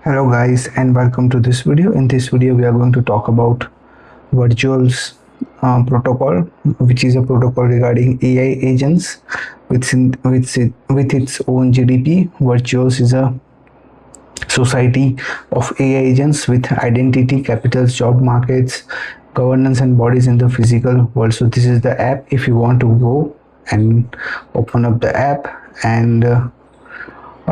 Hello guys and welcome to this video. In this video we are going to talk about Virtual's protocol, which is a protocol regarding AI agents with its own GDP. Virtuals is a society of AI agents with identity, capitals, job markets, governance and bodies in the physical world. So this is the app. If you want to go and open up the app and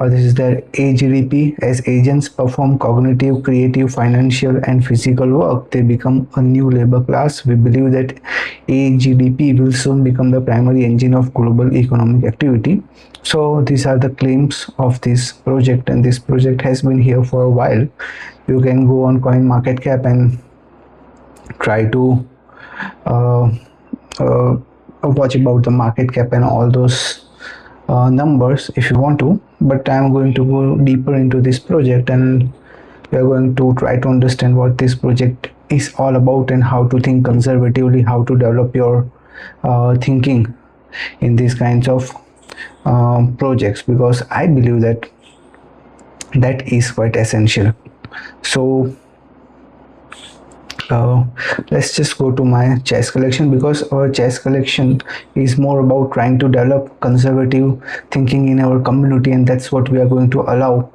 this is their AGDP. As agents perform cognitive, creative, financial, and physical work, they become a new labor class. We believe that AGDP will soon become the primary engine of global economic activity. So these are the claims of this project, and this project has been here for a while. You can go on CoinMarketCap and try to watch about the market cap and all those numbers if you want to, but I'm going to go deeper into this project and we are going to try to understand what this project is all about and how to think conservatively, how to develop your thinking in these kinds of projects, because I believe that that is quite essential. So let's just go to my chess collection, because our chess collection is more about trying to develop conservative thinking in our community, and that's what we are going to allow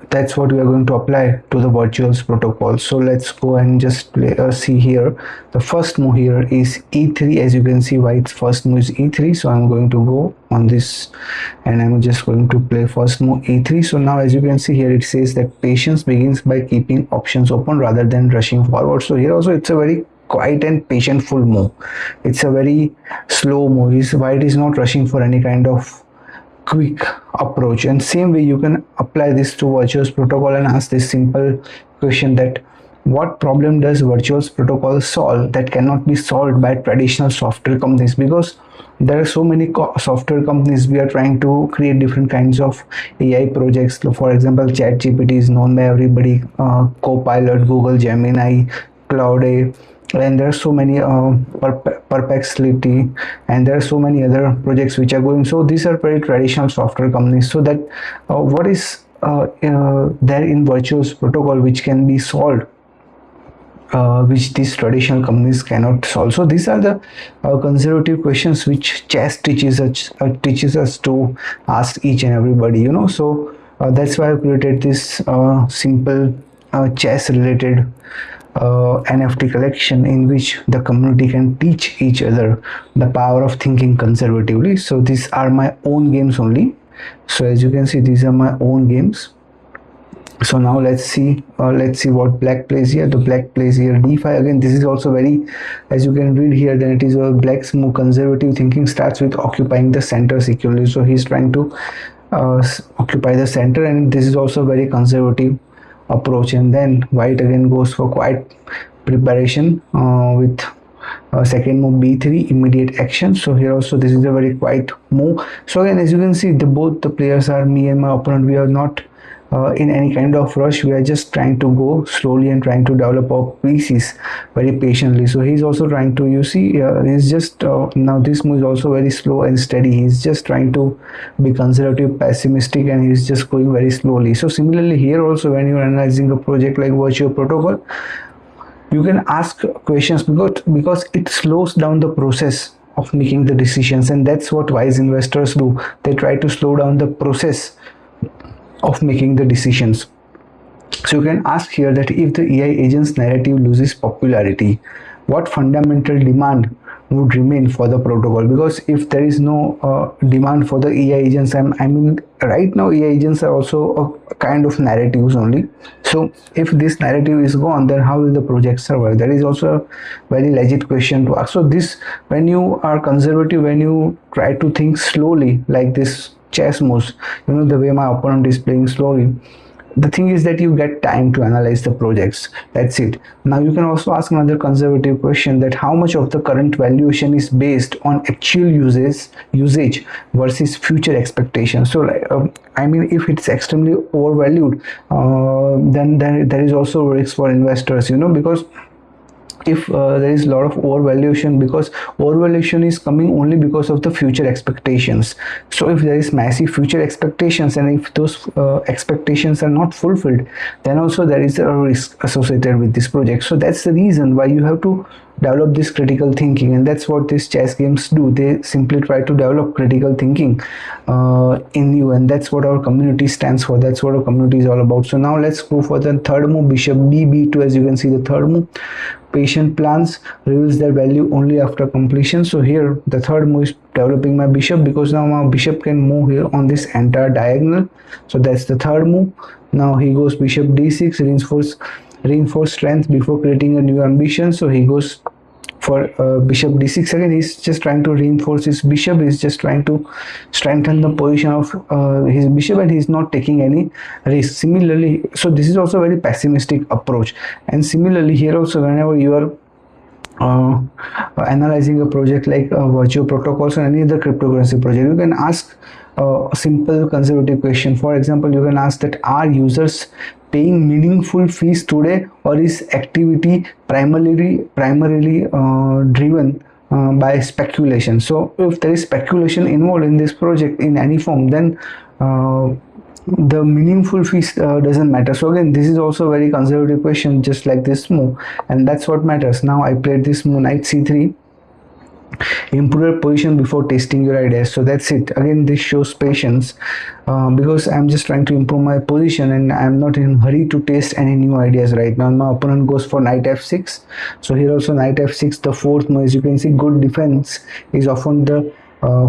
that's what we are going to apply to the Virtuals protocol. So let's go and just see here. The first move here is e3. As you can see, white's first move is e3, so I'm going to go on this and I'm just going to play first move e3. So now as you can see here, it says that patience begins by keeping options open rather than rushing forward. So here also it's a very quiet and patientful move. It's a very slow move. White is not rushing for any kind of quick approach, and same way you can apply this to Virtuals protocol and ask this simple question, that what problem does Virtuals protocol solve that cannot be solved by traditional software companies? Because there are so many software companies. We are trying to create different kinds of AI projects. For example, ChatGPT is known by everybody, Copilot, Google Gemini, Cloud, and there are so many Perplexity, and there are so many other projects which are going. So these are very traditional software companies. So that what is there in Virtuals protocol which can be solved, which these traditional companies cannot solve? So these are the conservative questions which chess teaches us to ask each and everybody, so that's why I created this simple chess related NFT collection, in which the community can teach each other the power of thinking conservatively. So these are my own games only. So as you can see, these are my own games. So now let's see what black plays here. The black plays here d5. Again, this is also very, as you can read here, then it is a black's move. Conservative thinking starts with occupying the center securely. So he's trying to occupy the center, and this is also very conservative approach. And then white again goes for quiet preparation with second move b3, immediate action. So here also this is a very quiet move. So again, as you can see, both the players are, me and my opponent, we are not in any kind of rush. We are just trying to go slowly and trying to develop our pieces very patiently. So he's also trying to, you see, he's just now this move is also very slow and steady. He's just trying to be conservative, pessimistic, and he's just going very slowly. So similarly here also, when you're analyzing a project like Virtual protocol, you can ask questions, because it slows down the process of making the decisions, and that's what wise investors do. They try to slow down the process of making the decisions. So you can ask here that if the AI agent's narrative loses popularity, what fundamental demand would remain for the protocol? Because if there is no demand for the AI agents, I mean right now AI agents are also a kind of narratives only. So if this narrative is gone, then how will the project survive? That is also a very legit question to ask. So this, when you are conservative, when you try to think slowly like this chess moves, the way my opponent is playing slowly, the thing is that you get time to analyze the projects. That's it. Now you can also ask another conservative question, that how much of the current valuation is based on actual usage versus future expectations. So I mean, if it's extremely overvalued, then there is also risk for investors, because if there is a lot of overvaluation, because overvaluation is coming only because of the future expectations. So if there is massive future expectations, and if those expectations are not fulfilled, then also there is a risk associated with this project. So that's the reason why you have to develop this critical thinking, and that's what these chess games do. They simply try to develop critical thinking in you, and that's what our community stands for. That's what our community is all about. So now let's go for the third move, bishop b2. As you can see, the third move, patient plans reveals their value only after completion. So here the third move is developing my bishop, because now my bishop can move here on this entire diagonal. So that's the third move. Now he goes bishop d6, reinforce strength before creating a new ambition. So he goes for bishop d6 again. He's just trying to reinforce his bishop. He's just trying to strengthen the position of his bishop, and he's not taking any risk. Similarly, so this is also a very pessimistic approach. And similarly here also, whenever you are analyzing a project like Virtue protocols or any other cryptocurrency project, you can ask a simple conservative question. For example, you can ask that, are users paying meaningful fees today, or is activity primarily driven by speculation? So if there is speculation involved in this project in any form, then the meaningful fees doesn't matter. So again, this is also a very conservative question, just like this move, and that's what matters. Now I played this move, knight c3, improve your position before testing your ideas. So that's it. Again, this shows patience, because I'm just trying to improve my position, and I'm not in a hurry to test any new ideas right now. My opponent goes for knight f6. So here also knight f6, the fourth move. As you can see, good defense is often the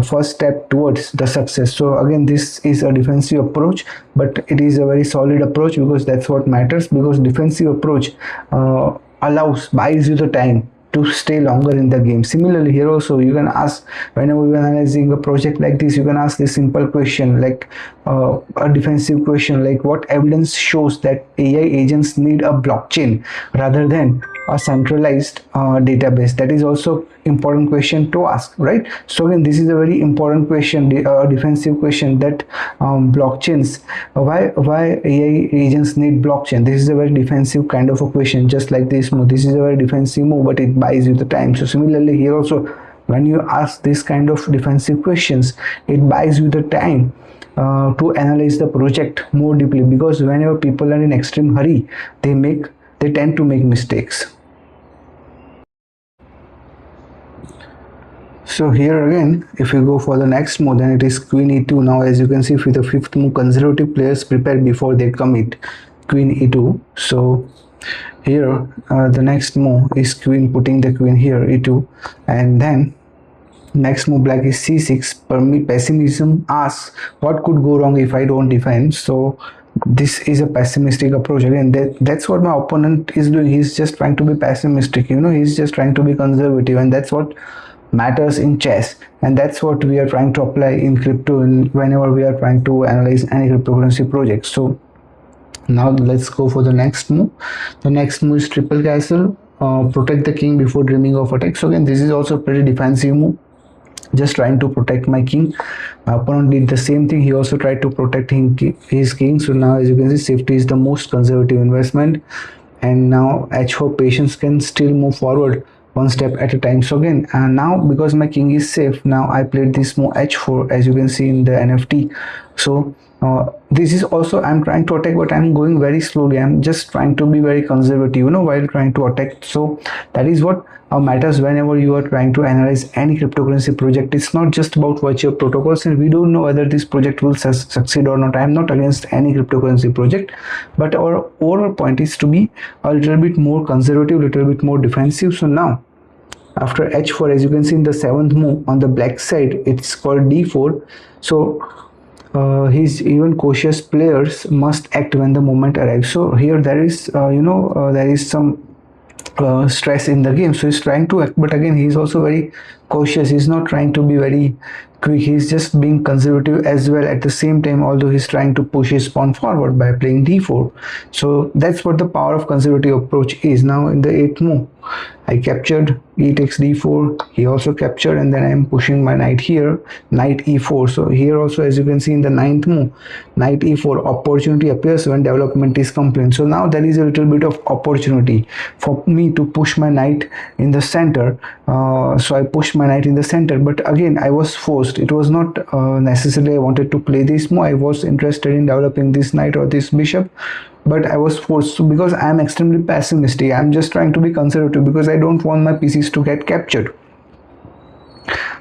first step towards the success. So again, this is a defensive approach, but it is a very solid approach, because that's what matters, because defensive approach buys you the time to stay longer in the game. Similarly here also, you can ask, whenever you're analyzing a project like this, you can ask this simple question, like a defensive question, like what evidence shows that AI agents need a blockchain rather than a centralized database? That is also important question to ask, right? So again, this is a very important question, defensive question, that blockchains, why AI agents need blockchain. This is a very defensive kind of a question, just like this move. This is a very defensive move, but it buys you the time. So similarly here also, when you ask this kind of defensive questions, it buys you the time to analyze the project more deeply, because whenever people are in extreme hurry, they tend to make mistakes. So here again, if you go for the next move, then it is queen e2. Now as you can see, with the fifth move, conservative players prepare before they commit, queen e2. So here the next move is putting the queen here, e2, and then next move, black is c6. Pessimism asks, what could go wrong if I don't defend? So this is a pessimistic approach. Again, that's what my opponent is doing. He's just trying to be pessimistic, he's just trying to be conservative, and that's what matters in chess, and that's what we are trying to apply in crypto, and whenever we are trying to analyze any cryptocurrency project. So now let's go for the next move. The next move is triple castle, protect the king before dreaming of attack. So again, this is also a pretty defensive move, just trying to protect my king. My opponent did the same thing. He also tried to protect his king. So now as you can see, safety is the most conservative investment, and now h4, patience, can still move forward one step at a time. So again, now because my king is safe, now I played this move h4, as you can see in the NFT. So this is also, I'm trying to attack, but I'm going very slowly. I'm just trying to be very conservative, while trying to attack. So that is what matters whenever you are trying to analyze any cryptocurrency project. It's not just about virtual protocols, and we don't know whether this project will succeed or not. I'm not against any cryptocurrency project, but our overall point is to be a little bit more conservative, little bit more defensive. So now after h4, as you can see in the seventh move on the black side, it's called d4. So his even cautious players must act when the moment arrives. So here there is there is some stress in the game, so he's trying to act, but again, he's also very cautious. He's not trying to be very quick. He's just being conservative as well at the same time, although he's trying to push his pawn forward by playing d4. So that's what the power of conservative approach is. Now in the 8th move, I captured, e takes d4, he also captured, and then I'm pushing my knight here, knight e4. So here also, as you can see in the 9th move, knight e4, opportunity appears when development is complete. So now there is a little bit of opportunity for me to push my knight in the center. So I pushed my knight in the center, but again I was forced. It was not necessarily I wanted to play this move. I was interested in developing this knight or this bishop, but I was forced to, because I am extremely pessimistic. I'm just trying to be conservative because I don't want my pieces to get captured.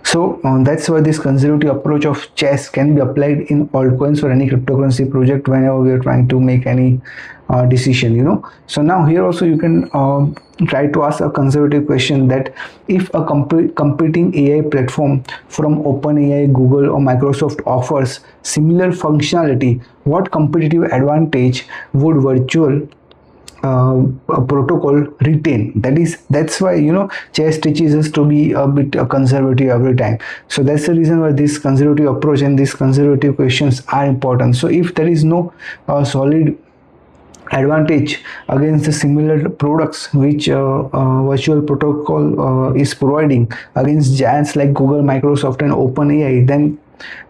So that's why this conservative approach of chess can be applied in altcoins or any cryptocurrency project whenever we are trying to make any decision, you know. So now here also you can try to ask a conservative question, that if a competing AI platform from OpenAI, Google or Microsoft offers similar functionality, what competitive advantage would virtual protocol retain? That's why, you know, chess teaches us to be a bit conservative every time. So that's the reason why this conservative approach and these conservative questions are important. So if there is no solid advantage against the similar products which virtual protocol is providing against giants like Google, Microsoft and OpenAI, then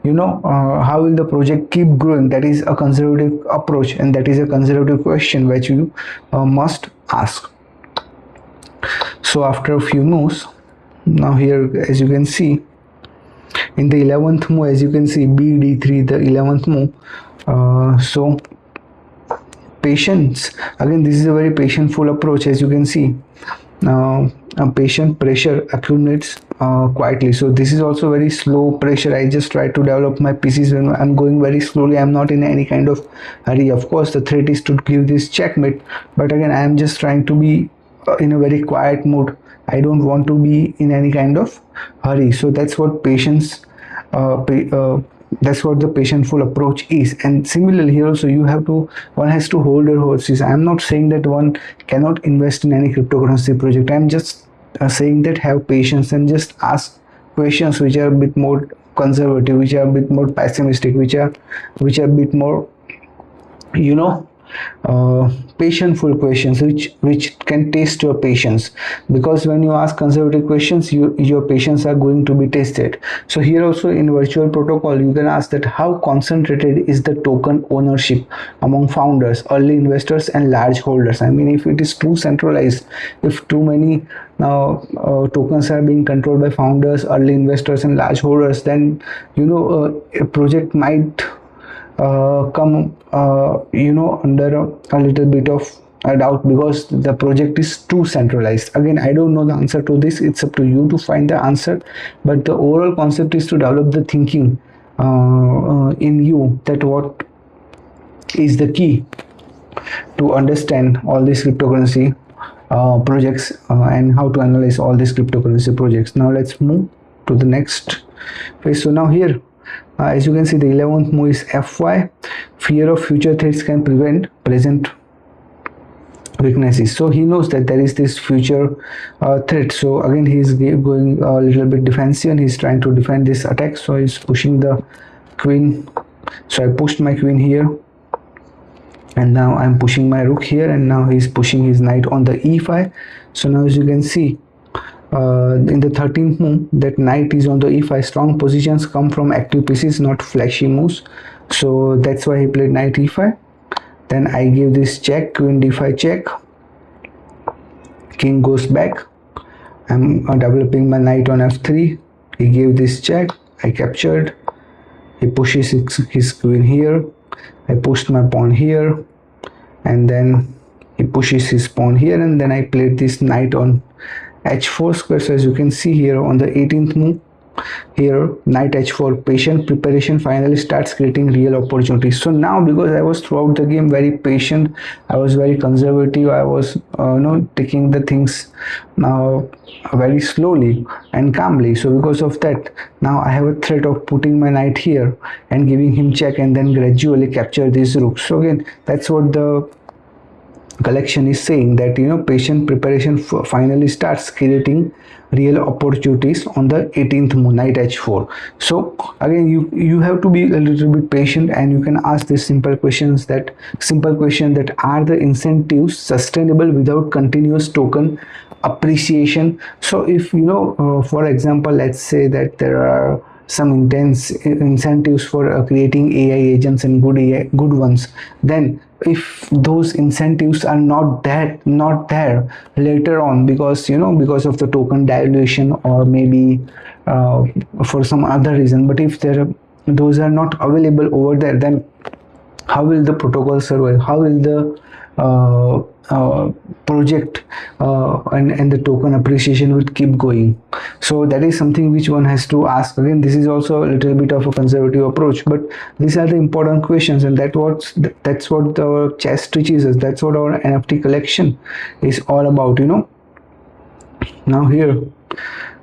you know, how will the project keep growing? That is a conservative approach, and that is a conservative question which you must ask. So after a few moves, now here as you can see in the 11th move, as you can see b d3, the 11th move. So patience, again this is a very patientful approach. As you can see, a patient pressure accumulates quietly. So this is also very slow pressure. I just try to develop my pieces when I'm going very slowly. I'm not in any kind of hurry. Of course the threat is to give this checkmate, but again I am just trying to be in a very quiet mood. I don't want to be in any kind of hurry. So that's what patience that's what the patientful approach is. And similarly here also one has to hold your horses. I am not saying that one cannot invest in any cryptocurrency project. I am just saying that have patience and just ask questions which are a bit more conservative, which are a bit more pessimistic, which are a bit more, you know, patientful questions which can test your patience, because when you ask conservative questions, your patience are going to be tested. So here also in virtual protocol you can ask that how concentrated is the token ownership among founders, early investors and large holders. I mean, if it is too centralized, if too many tokens are being controlled by founders, early investors and large holders, then you know a project might come you know under a little bit of a doubt, because the project is too centralized. Again, I don't know the answer to this. It's up to you to find the answer, but the overall concept is to develop the thinking in you, that what is the key to understand all these cryptocurrency projects and how to analyze all these cryptocurrency projects. Now let's move to the next phase. So now here as you can see, the 11th move is fy. Fear of future threats can prevent present weaknesses. So he knows that there is this future threat. So again he is going a little bit defensive and he's trying to defend this attack. So he's pushing the queen. So I pushed my queen here, and now I'm pushing my rook here, and now he's pushing his knight on the e5. So now as you can see in the 13th move, that knight is on the e5. Strong positions come from active pieces, not flashy moves. So that's why he played knight e5. Then I give this check, queen d5 check, king goes back. I'm developing my knight on f3. He gave this check, I captured. He pushes his queen here. I pushed my pawn here, and then he pushes his pawn here, and then I played this knight on h4 square. So as you can see here on the 18th move, here knight h4, patient preparation finally starts creating real opportunities. So now, because I was throughout the game very patient, I was very conservative, I was taking the things now very slowly and calmly. So because of that, now I have a threat of putting my knight here and giving him check, and then gradually capture this rook. So again, that's what the collection is saying that patient preparation finally starts creating real opportunities on the 18th moon, knight h4. So again, you have to be a little bit patient, and you can ask these simple questions, that are the incentives sustainable without continuous token appreciation. So if for example, let's say that there are some intense incentives for creating AI agents and good ones, then if those incentives are not there later on, because because of the token dilution, or maybe for some other reason, but if those are not available over there, then how will the protocol survive? How will the project and the token appreciation will keep going? So that is something which one has to ask. Again, this is also a little bit of a conservative approach, but these are the important questions, and that's what our chess teaches us. That's what our NFT collection is all about. Now here,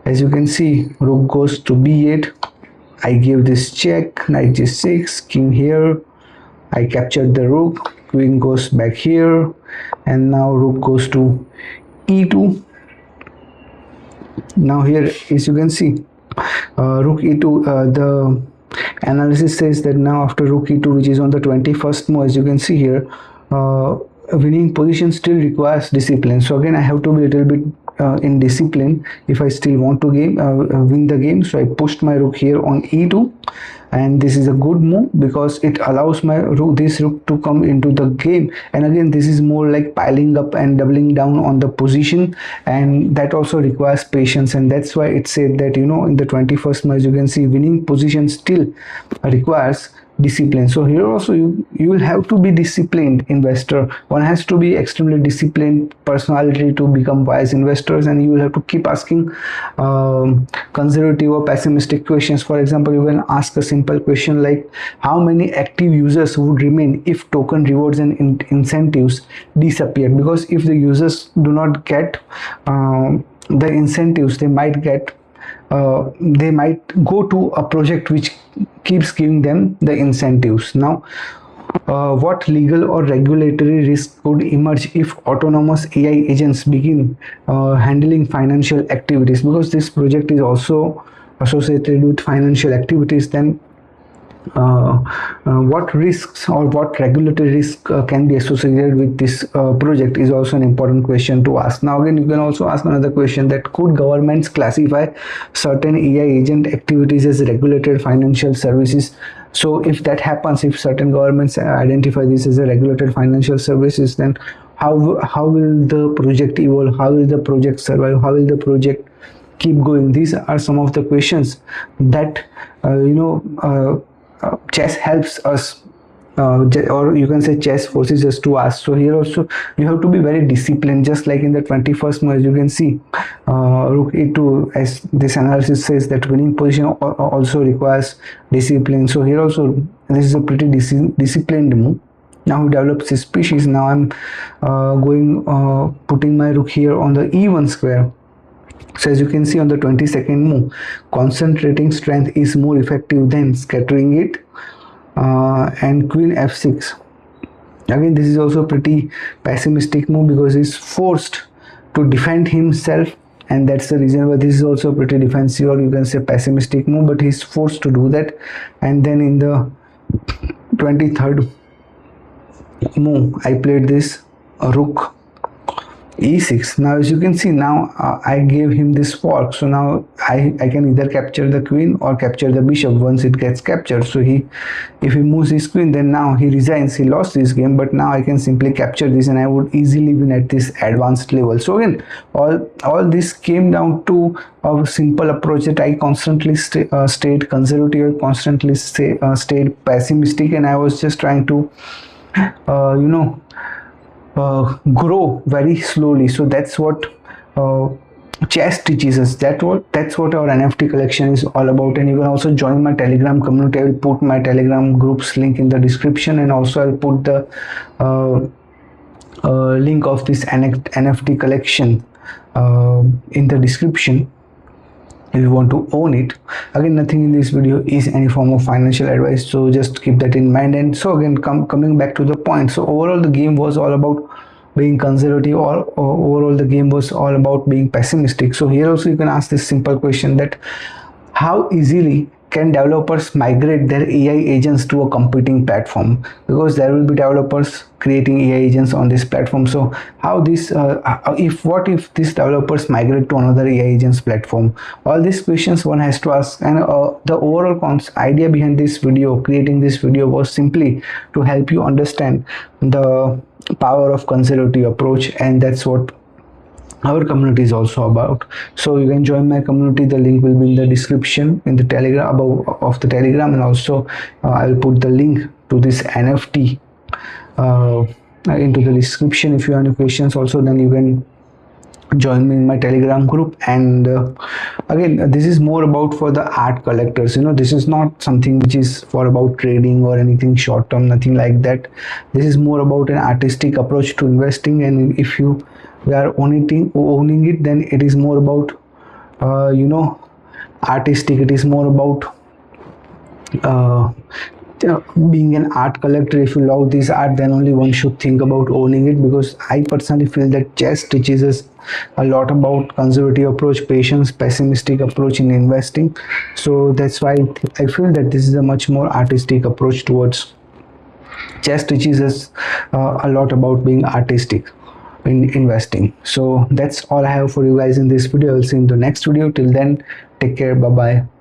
as you can see, rook goes to b8. I give this check, knight g6, king here. I captured the rook, queen goes back here, and now rook goes to e2. Now here, as you can see, rook e2, the analysis says that now after rook e2, which is on the 21st move, as you can see here, winning position still requires discipline. So again, I have to be a little bit in discipline if I still want to win the game. So I pushed my rook here on e2, and this is a good move because it allows this rook to come into the game. And again, this is more like piling up and doubling down on the position, and that also requires patience. And that's why it said that in the 21st move, as you can see, winning position still requires discipline. So here also you will have to be disciplined investor. One has to be extremely disciplined personality to become wise investors, and you will have to keep asking conservative or pessimistic questions. For example, you can ask a simple question like, how many active users would remain if token rewards and incentives disappeared? Because if the users do not get the incentives, they might go to a project which keeps giving them the incentives. Now, what legal or regulatory risk could emerge if autonomous AI agents begin handling financial activities? Because this project is also associated with financial activities, then what risks or what regulatory risk can be associated with this project is also an important question to ask. Now again, you can also ask another question, that could governments classify certain AI agent activities as regulated financial services? So if that happens, if certain governments identify this as a regulated financial services, then how will the project evolve? How will the project survive? How will the project keep going? These are some of the questions that chess helps us, or you can say chess forces us to ask. So here also you have to be very disciplined, just like in the 21st move, as you can see, rook e2, as this analysis says that winning position also requires discipline. So here also this is a pretty disciplined move. Now he develops his species. Now I'm putting my rook here on the e1 square. So as you can see on the 22nd move, concentrating strength is more effective than scattering it, and queen f6. Again, this is also a pretty pessimistic move because he's forced to defend himself, and that's the reason why this is also a pretty defensive, or you can say pessimistic move, but he's forced to do that. And then in the 23rd move, I played this rook e6. Now as you can see, now I gave him this fork, so now I can either capture the queen or capture the bishop once it gets captured. So if he moves his queen, then now he resigns, he lost this game, but now I can simply capture this and I would easily win at this advanced level. So again, all this came down to a simple approach that I constantly stayed conservative, constantly stayed pessimistic, and I was just trying to grow very slowly. So that's what chess teaches us. That's what our NFT collection is all about. And you can also join my Telegram community. I will put my Telegram group's link in the description, and also I'll put the link of this NFT collection in the description if you want to own it. Again, nothing in this video is any form of financial advice, so just keep that in mind. And so again, coming back to the point, so overall the game was all about being conservative, or overall the game was all about being pessimistic. So here also you can ask this simple question, that how easily can developers migrate their AI agents to a competing platform? Because there will be developers creating AI agents on this platform. So how this, if these developers migrate to another AI agents platform? All these questions one has to ask. And the overall idea behind this video, creating this video, was simply to help you understand the power of conservative approach, and that's what our community is also about. So you can join my community. The link will be in the description in the telegram, above of the telegram, and also I'll put the link to this NFT into the description. If you have any questions also, then you can join me in my telegram group. And again, this is more about for the art collectors. This is not something which is for about trading or anything short term, nothing like that. This is more about an artistic approach to investing, and if you are owning it, then it is more about artistic. It is more about being an art collector. If you love this art, then only one should think about owning it, because I personally feel that chess teaches us a lot about conservative approach, patience, pessimistic approach in investing. So that's why I feel that this is a much more artistic approach towards chess. Teaches us a lot about being artistic in investing. So that's all I have for you guys in this video. I'll see you in the next video. Till then, take care. Bye bye.